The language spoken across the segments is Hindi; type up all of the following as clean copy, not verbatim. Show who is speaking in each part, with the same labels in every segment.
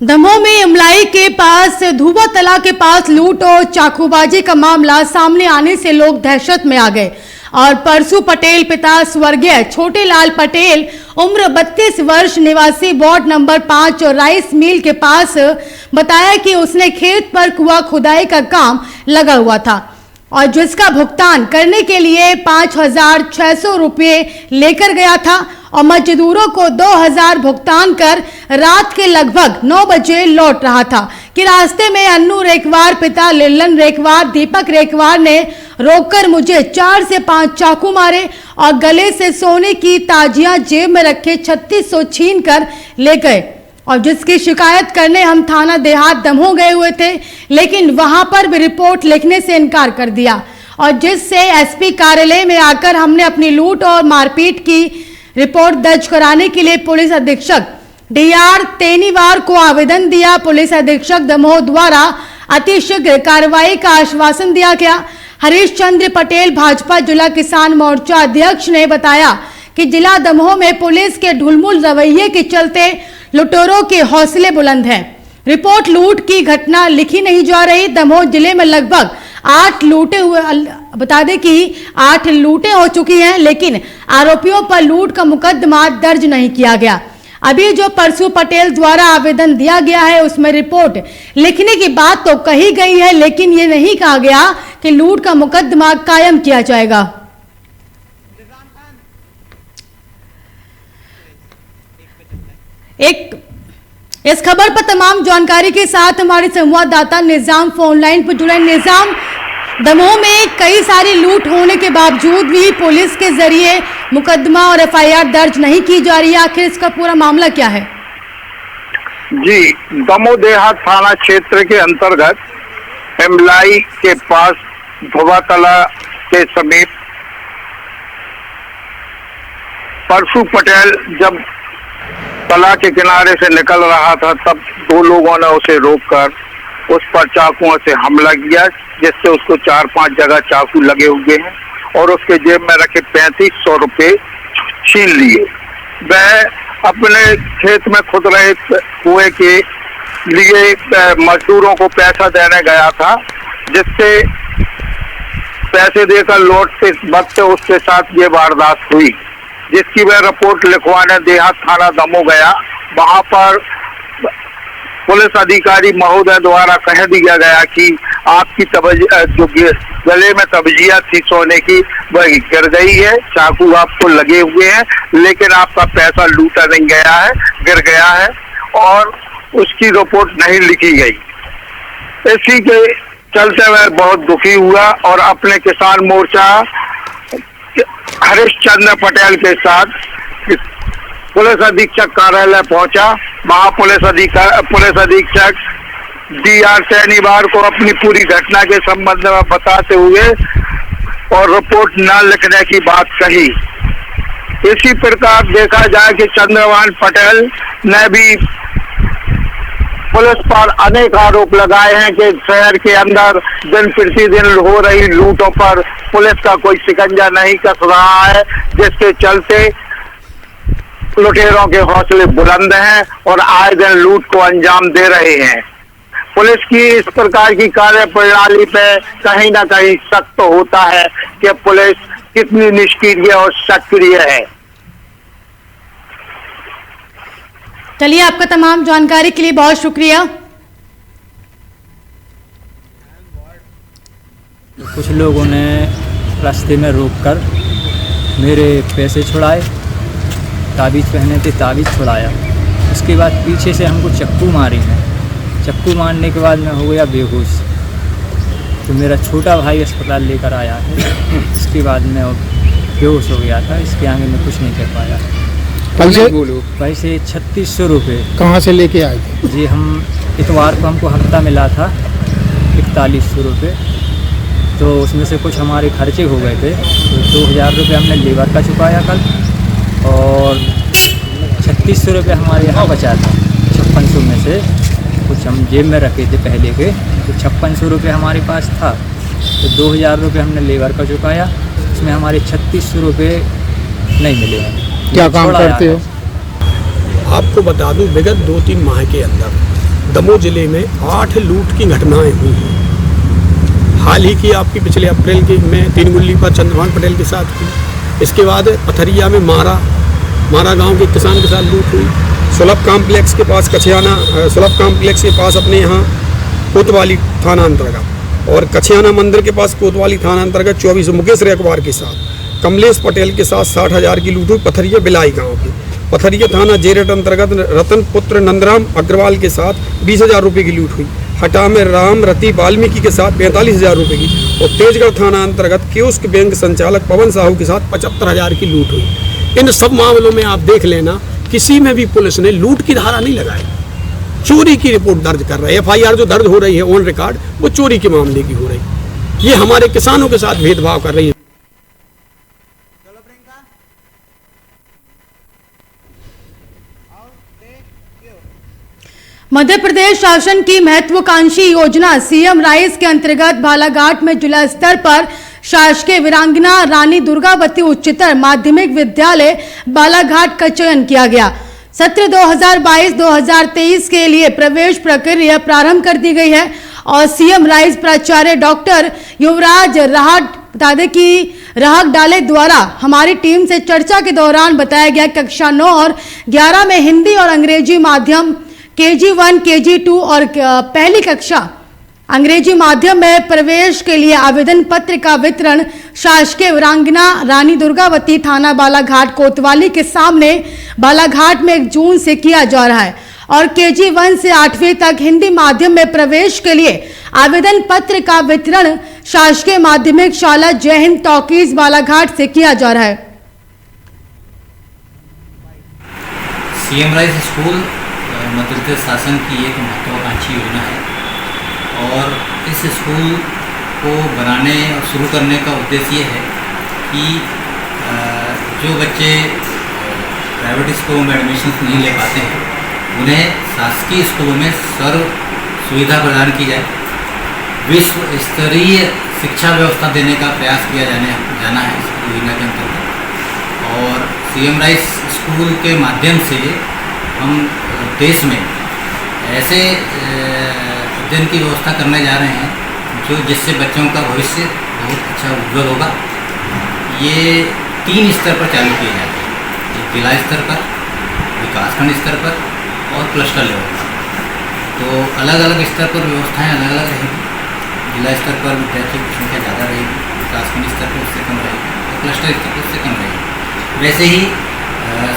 Speaker 1: दमोह में इमलाई के पास धुआ तला के पास लूट और चाकूबाजी का मामला सामने आने से लोग दहशत में आ गए और परसू पटेल पिता स्वर्गीय छोटे लाल पटेल उम्र 32 वर्ष निवासी वार्ड नंबर 5 और राइस मिल के पास बताया कि उसने खेत पर कुआं खुदाई का काम लगा हुआ था और जिसका भुगतान करने के लिए 5,600 रुपये लेकर गया था और मजदूरों को 2,000 भुगतान कर रात के लगभग 9 बजे लौट रहा था कि रास्ते में अन्नू रेखवार पिता लिल्लन रेखवार दीपक रेखवार ने रोककर मुझे 4 से 5 चाकू मारे और गले से सोने की ताजियां जेब में रखे 3600 छीन कर ले गए और जिसकी शिकायत करने हम थाना देहात दमोह गए हुए थे, लेकिन वहां पर भी रिपोर्ट लिखने से इनकार कर दिया और जिससे एसपी कार्यालय में आकर हमने अपनी लूट और मारपीट की रिपोर्ट दर्ज कराने के लिए पुलिस अधीक्षक डीआर तेनीवार को आवेदन दिया। पुलिस अधीक्षक दमोह द्वारा अतिशीघ्र कार्रवाई का आश्वासन दिया गया। हरीश चंद्र पटेल भाजपा जिला किसान मोर्चा अध्यक्ष ने बताया कि जिला दमोह में पुलिस के ढुलमुल रवैये के चलते लुटेरों के हौसले बुलंद हैं। रिपोर्ट लूट की घटना लिखी नहीं जा रही। दमोह जिले में लगभग 8 लूटे हुए, बता दें कि 8 लूटें हो चुकी हैं, लेकिन आरोपियों पर लूट का मुकदमा दर्ज नहीं किया गया। अभी जो परसू पटेल द्वारा आवेदन दिया गया है उसमें रिपोर्ट लिखने की बात तो कही गई है, लेकिन ये नहीं कहा गया कि लूट का मुकदमा कायम किया जाएगा। इस खबर पर तमाम जानकारी के साथ हमारे संवाददाता निजाम फोन लाइन पर जुड़े। निजाम, दमोह में कई सारी लूट होने के बावजूद भी पुलिस के जरिए मुकदमा और एफआईआर दर्ज नहीं की जा रही है, आखिर इसका पूरा मामला क्या है?
Speaker 2: जी, दमोह देहात थाना क्षेत्र के अंतर्गत इमलाई के पास धोबातला के समीप परसू पटेल जब तला के किनारे से निकल रहा था तब 2 लोगों ने उसे रोककर उस पर चाकुओं से हमला किया, जिससे उसको 4-5 जगह चाकू लगे हुए हैं और उसके जेब में रखे 3500 रुपये छीन लिए। वह अपने खेत में खुद रहे कुएं के लिए मजदूरों को पैसा देने गया था, जिससे पैसे देकर लौटते वक्त उसके साथ ये वारदात हुई, जिसकी वह रिपोर्ट लिखवाने देहात थाना दमोह गया। वहां पर पुलिस अधिकारी महोदय द्वारा कह दिया गया कि आपकी जो गले में तबजिया थी सोने की वह गिर गई है, चाकू आपको लगे हुए हैं, लेकिन आपका पैसा लूटा नहीं गया है, गिर गया है और उसकी रिपोर्ट नहीं लिखी गई। इसी के चलते वह बहुत दुखी हुआ और अपने किसान मोर्चा हरीश चंद्र पटेल के साथ पुलिस अधीक्षक कार्यालय पहुंचा। वहां पुलिस अधीक्षक डीआर तेनीवार को अपनी पूरी घटना के संबंध में बताते हुए और रिपोर्ट न लिखने की बात कही। इसी प्रकार देखा जाए कि चंद्रभान पटेल ने भी पुलिस पर अनेक आरोप लगाए हैं कि शहर के अंदर दिन प्रतिदिन हो रही लूटों पर पुलिस का कोई शिकंजा नहीं कस रहा है, जिसके चलते लुटेरों के हौसले बुलंद हैं और आए दिन लूट को अंजाम दे रहे हैं। पुलिस की इस प्रकार की कार्य प्रणाली पे कहीं ना कहीं शक तो होता है कि पुलिस कितनी निष्क्रिय और सक्रिय है।
Speaker 1: चलिए, आपका तमाम जानकारी के लिए बहुत शुक्रिया।
Speaker 3: कुछ लोगों ने रास्ते में रोककर मेरे पैसे छुड़ाए, ताबीज़ पहने थे, ताबीज़ छुड़ाया। उसके बाद पीछे से हमको चक्कू मारी है। चक्कू मारने के बाद मैं हो गया बेहोश, तो मेरा छोटा भाई अस्पताल लेकर आया है। उसके बाद मैं बेहोश हो गया था, इसके आगे मैं कुछ नहीं कर पाया। पैसे 3600 रुपये
Speaker 4: कहाँ से लेके आए थे?
Speaker 3: जी, हम इतवार को हमको हफ्ता मिला था 4100 रुपये, तो उसमें से कुछ हमारे खर्चे हो गए थे, तो 2000 रुपये हमने लेबर का चुकाया कल और 3600 रुपये हमारे यहाँ बचा था। 5600 में से कुछ हम जेब में रखे थे पहले के, तो 5600 रुपये हमारे पास था, तो 2000 रुपये हमने लेबर का चुकाया। उसमें हमारे 3600 रुपये नहीं मिले हैं।
Speaker 4: क्या काम करते हो?
Speaker 5: आपको बता दूं, विगत 2-3 माह के अंदर
Speaker 4: दमोह जिले में 8 लूट की घटनाएं हुई हैं। हाल ही की आपकी पिछले अप्रैल के में तीन गुल्ली पर चंद्रभान पटेल के साथ हुई। इसके बाद पथरिया में मारा गांव के किसान के साथ लूट हुई। सुलभ कॉम्प्लेक्स के पास सुलभ कॉम्प्लेक्स के पास अपने यहाँ कोतवाली थाना अंतर्गत और कछियाना मंदिर के पास कोतवाली थाना अंतर्गत 24 मुकेश रेकवार के साथ कमलेश पटेल के साथ 60,000 की लूट हुई। पथरिया बिलाई गाँव की पथरिया थाना जेरेट अंतर्गत रतन पुत्र नंदराम अग्रवाल के साथ 20,000 रुपये की लूट हुई। हटा में राम रति वाल्मीकि के साथ 45,000 रुपये की और तेजगढ़ थाना अंतर्गत कियोस्क बैंक संचालक पवन साहू के साथ 75,000 की लूट हुई। इन सब मामलों में आप देख लेना, किसी में भी पुलिस ने लूट की धारा नहीं लगाई, चोरी की रिपोर्ट दर्ज कर रही है। FIR जो दर्ज हो रही है ऑन रिकॉर्ड, वो चोरी के मामले की हो रही। ये हमारे किसानों के साथ भेदभाव कर रही है।
Speaker 1: मध्य प्रदेश शासन की महत्वाकांक्षी योजना सीएम राइस के अंतर्गत बालाघाट में जिला स्तर पर शासकीय वीरांगना रानी दुर्गावती उच्चतर माध्यमिक विद्यालय बालाघाट का चयन किया गया। सत्र 2022-2023 के लिए प्रवेश प्रक्रिया प्रारंभ कर दी गई है और सीएम राइस प्राचार्य डॉक्टर युवराज राहक डाले द्वारा हमारी टीम से चर्चा के दौरान बताया गया कक्षा 9 और 11 में हिंदी और अंग्रेजी माध्यम KG1, KG2 और पहली कक्षा अंग्रेजी माध्यम में प्रवेश के लिए आवेदन पत्र का वितरण शासकीय वीरांगना रानी दुर्गावती थाना बालाघाट कोतवाली के सामने बालाघाट में 1 जून से किया जा रहा है और KG1 से 8वीं तक हिंदी माध्यम में प्रवेश के लिए आवेदन पत्र का वितरण शासकीय माध्यमिक शाला जय हिंद टॉकीज बालाघाट से किया जा रहा है।
Speaker 5: CM rice school Madhya Pradesh शासन की एक महत्वाकांक्षी योजना है और इस स्कूल को बनाने और शुरू करने का उद्देश्य ये है कि जो बच्चे प्राइवेट स्कूलों में एडमिशन नहीं ले पाते हैं उन्हें शासकीय स्कूलों में सर्व सुविधा प्रदान की जाए। विश्व स्तरीय शिक्षा व्यवस्था देने का प्रयास किया जाना है इस योजना के अंतर्गत और सीएम राइस स्कूल के माध्यम से हम देश में ऐसे अध्ययन की व्यवस्था करने जा रहे हैं जिससे बच्चों का भविष्य बहुत अच्छा उज्ज्वल होगा। ये 3 स्तर पर चालू किए जाते हैं, एक जिला स्तर पर, विकासखंड स्तर पर और क्लस्टर लेवल पर। तो अलग अलग स्तर पर व्यवस्थाएं अलग अलग रहेगी। जिला स्तर पर विद्यार्थियों की संख्या ज़्यादा रहेगी, विकासखंड स्तर पर उससे कम रहेगी और क्लस्टर स्तर पर उससे कम रहेगी। वैसे ही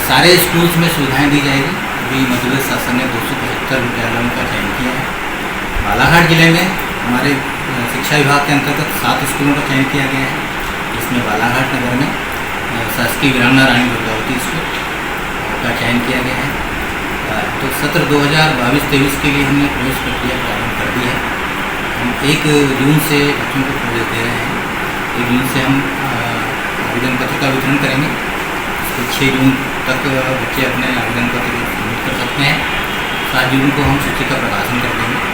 Speaker 5: सारे स्कूल्स में सुविधाएं दी जाएगी। अभी मध्य प्रदेश शासन ने 275 विद्यालयों का चयन किया है। बालाघाट जिले में हमारे शिक्षा विभाग के अंतर्गत 7 स्कूलों का चयन किया गया है, जिसमें बालाघाट नगर में शासकीय वीरांगना रानी दुर्गावती स्कूल का चयन किया गया है। तो सत्र 2022-23 के लिए हमने प्रवेश प्रक्रिया प्रारंभ कर दी है। हम 1 जून से बच्चों को प्रवेश दे रहे हैं। 1 जून से हम आवेदन पत्र का वितरण करेंगे। 6 जून तक बच्चे अपने आवेदन पत्र सबमिट कर सकते हैं। 7 जून को हम सूची का प्रकाशन कर देंगे।